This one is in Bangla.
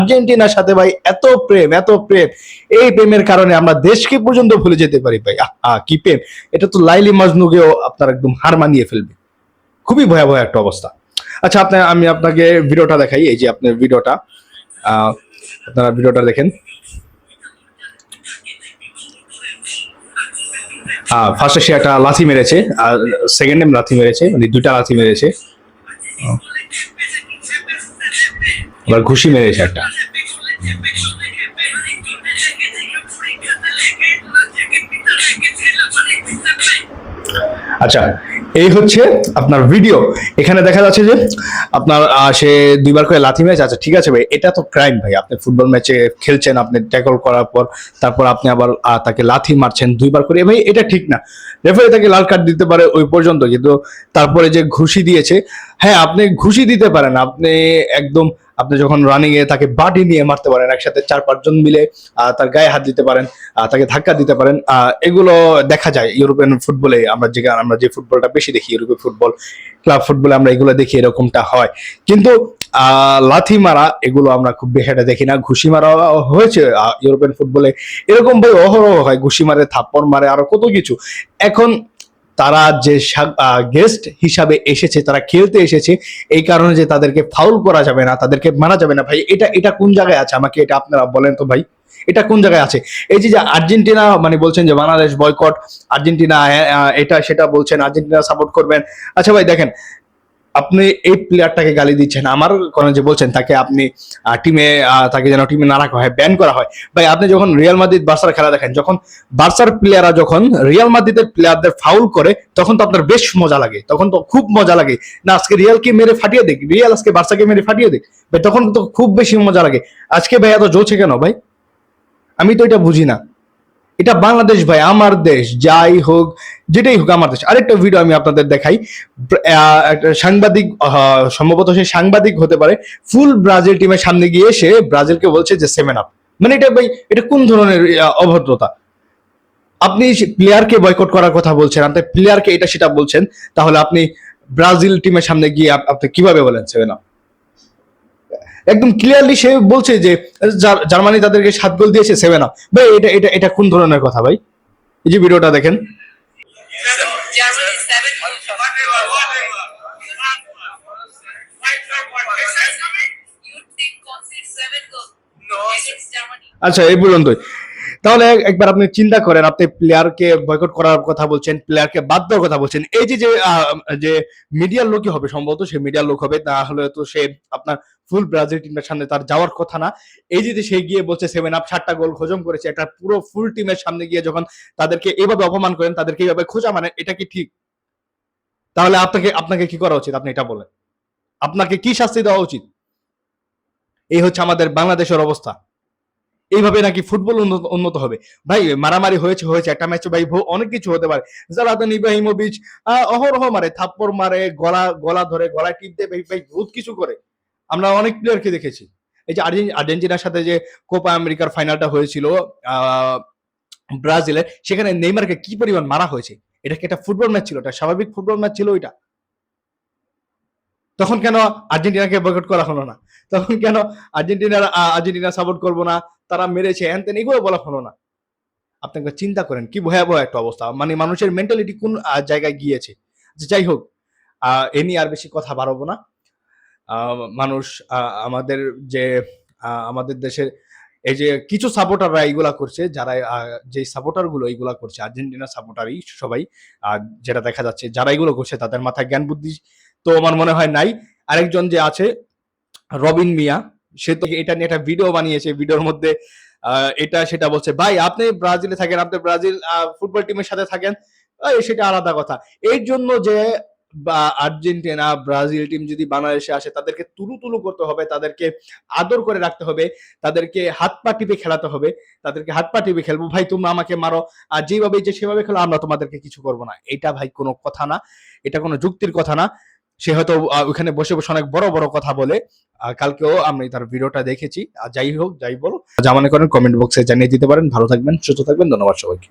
আর্জেন্টিনার সাথে ভাই এত প্রেম, এই প্রেমের কারণে আমরা দেশকে পর্যন্ত ভুলে যেতে পারি ভাই। কি প্রেম! এটা তো লাইলি মাজনুকেও আপনার একদম হার মানিয়ে ফেলবে। খুবই ভয়াবহ একটা অবস্থা। আচ্ছা, আমি আপনাকে ভিডিওটা দেখাই। এই যে আপনার ভিডিওটা, আপনারা ভিডিওটা দেখেন। ফার্স্টে সে একটা লাথি মেরেছে, আর সেকেন্ড টাইম লাথি মেরেছে, মানে দুইটা লাথি মেরেছে, আবার ঘুষি মেরেছে একটা। আচ্ছা, এই হচ্ছে আপনার ভিডিও। এখানে দেখা যাচ্ছে যে আপনার সে দুইবার করে লাথি মেরেছে। আচ্ছা ঠিক আছে ভাই, এটা তো ক্রাইম ভাই। আপনি ফুটবল ম্যাচে খেলছেন, আপনি ট্যাকল করার পর তারপর আপনি আবার তাকে লাথি মারছেন দুইবার করে, ভাই এটা ঠিক না। রেফারি তাকে লাল কার্ড দিতে পারে ওই পর্যন্ত, কিন্তু তারপরে যে ঘুষি দিয়েছে, হ্যাঁ আপনি ঘুষি দিতে পারেন, আপনি যখন রানিং এ তাকে বাটি নিয়ে মারতে পারেন, একসাথে 4-5 জন মিলে তার গায়ে হাত দিতে পারেন, তাকে ধাক্কা দিতে পারেন। এগুলো দেখা যায় ইউরোপিয়ান ফুটবলে। আমরা যে ফুটবলটা বেশি দেখি, ইউরোপীয় ফুটবল, ক্লাব ফুটবলে আমরা এগুলো দেখি, এরকমটা হয়। কিন্তু লাথি মারা এগুলো আমরা খুব বেশি একটা দেখি না। ঘুষি মারা হয়েছে ইউরোপিয়ান ফুটবলে, এরকম ভাই অহরহ হয়। ঘুষি মারে, থাপ্পড় মারে, আরো কত কিছু। এখন তারা যে গেস্ট হিসাবে এসেছে, তারা খেলতে এসেছে, এই কারণে যে তাদেরকে ফাউল করা যাবে না, তাদেরকে মারা যাবে না, ভাই এটা কোন জায়গায় আছে? আমাকে এটা আপনারা বলেন তো ভাই, এটা কোন জায়গায় আছে? এই যে আর্জেন্টিনা মানে বলছেন যে বাংলাদেশ বয়কট, আর্জেন্টিনা এটা সেটা বলছেন, আর্জেন্টিনা সাপোর্ট করবেন। আচ্ছা ভাই দেখেন, আপনি এই প্লেয়ারটাকে গালি দিচ্ছেন, আমার কোন যে বলছেন তাকে আপনি তাকে যেন টিমে না রাখা হয়, ব্যান করা হয়। ভাই আপনি যখন রিয়াল মাদ্রিদ বার্সার খেলা দেখেন, যখন বার্সার প্লেয়াররা যখন রিয়াল মাদ্রিদের প্লেয়ারদের ফাউল করে, তখন তো আপনার বেশ মজা লাগে, তখন তো খুব মজা লাগে না, আজকে রিয়ালকে মেরে ফাটিয়ে দেখ, রিয়াল আজকে বার্সাকে মেরে ফাটিয়ে দেখ ভাই, তখন তো খুব বেশি মজা লাগে। আজকে ভাই এত জ্বলছে কেন ভাই? আমি তো এটা বুঝি না। এটা বাংলাদেশ ভাই, আমার দেশ, যাই হোক যেটাই হোক আমার দেশ। আরেকটা ভিডিও আমি আপনাদের দেখাই। একটা সাংবাদিক, সম্ভবত সে সাংবাদিক হতে পারে, ফুল ব্রাজিল টিমের সামনে গিয়ে সে ব্রাজিলকে বলছে যে 7 আপ। মানে এটা ভাই, এটা কোন ধরনের অভদ্রতা? আপনি প্লেয়ারকে বয়কট করার কথা বলছেন, আপনি প্লেয়ারকে এটা সেটা বলছেন, তাহলে আপনি ব্রাজিল টিমের সামনে গিয়ে আপনি কিভাবে বলেন 7 আপ? একদম ক্লিয়ারলি সে বলছে যে জার্মানি তাদেরকে 7 গোল দিয়েছে, 7 আপ। ভাই এটা কোন ধরনের কথা ভাই? এই যে ভিডিওটা দেখেন। আচ্ছা এই পর্যন্তই। তাহলে একবার আপনি চিন্তা করেন, আপনি প্লেয়ারকে বয়কট করার কথা বলছেন, প্লেয়ারকে বাদ দেওয়ার কথা বলছেন। এই যে মিডিয়ার লোকই হবে, সম্ভবত সে মিডিয়ার লোক হবে, তাহলে তো সে আপনার ফুল ব্রাজিল টিমের সামনে তার যাওয়ার কথা না। এই যে সে গিয়ে বলছে 7 আপ, 7টা গোল হজম করেছে, একটা পুরো ফুল টিমের সামনে গিয়ে যখন তাদেরকে এভাবে অপমান করেন, তাদেরকে এইভাবে খোঁজা, মানে এটা কি ঠিক? তাহলে আপনাকে কি করা উচিত? আপনি এটা বলেন, আপনাকে কি শাস্তি দেওয়া উচিত? এই হচ্ছে আমাদের বাংলাদেশের অবস্থা। এইভাবে নাকি ফুটবল উন্নত হবে? ভাই মারামারি হয়েছে, একটা ম্যাচে ভাই অনেক কিছু হতে পারে। জালাতান ইব্রাহিমোভিচ অহরহ মারে, থাপ্পড় মারে, গলা ধরে, গলায় টিপ দেয়, ভাই বহুত কিছু করে। আমরা অনেক প্লেয়ারকে দেখেছি। এই যে আর্জেন্টিনার সাথে যে কোপা আমেরিকার ফাইনালটা হয়েছিল ব্রাজিলের, সেখানে নেইমারকে কি পরিমাণ মারা হয়েছে। এটা কি একটা ফুটবল ম্যাচ ছিল? এটা স্বাভাবিক ফুটবল ম্যাচ ছিল ওইটা? তখন কেন আর্জেন্টিনাকে বয়কট করা হলো না? তখন কেন আর্জেন্টিনা সাপোর্ট করবো না, তারা মেরেছে হ্যান ত্যান, এগুলো বলা হলো না? আপনাকে চিন্তা করেন কি ভয়াবহ একটা অবস্থা, মানে মানুষের মেন্টালিটি কোন জায়গায় গিয়েছে। যাই হোক, এ নিয়ে আর বেশি কথা বাড়াবো না। মানুষ আমাদের যে আমাদের দেশের এই যে কিছু সাপোর্টাররা এইগুলা করছে, যারা যে সাপোর্টার গুলো এইগুলা করছে, আর্জেন্টিনা সাপোর্টারই সবাই, যেটা দেখা যাচ্ছে যারা এগুলো করছে তাদের মাথায় জ্ঞান বুদ্ধি তো আমার মনে হয় নাই। আরেকজন যে আছে রবিন মিয়া, সে তো এটা নিয়ে একটা ভিডিও বানিয়েছে, ভিডিওর মধ্যে এটা সেটা বলছে। ভাই আপনি ব্রাজিলে থাকেন, আপনি ব্রাজিল ফুটবল টিমের সাথে থাকেন, সেটা আলাদা কথা। এই জন্য যে আর্জেন্টিনা ব্রাজিল টিম যদি বাংলাদেশে আসে, তাদেরকে তুলু করতে হবে, তাদেরকে আদর করে রাখতে হবে, তাদেরকে হাত পা টিপে খেলাতে হবে, তাদেরকে হাত পা টিপে খেলবো, ভাই তোমরা আমাকে মারো আর যেভাবে যে সেভাবে খেলো, আমরা তোমাদেরকে কিছু করবো না। এটা ভাই কোনো কথা না, এটা কোনো যুক্তির কথা না। সে হয়তো ওখানে বসে বসে অনেক বড় বড় কথা বলে। কালকেও আমি তার ভিডিওটা দেখেছি। যাই হোক যাই বলো, যা মনে করেন কমেন্ট বক্সে জানিয়ে দিতে পারেন। ভালো থাকবেন, সুস্থ থাকবেন, ধন্যবাদ সবাইকে।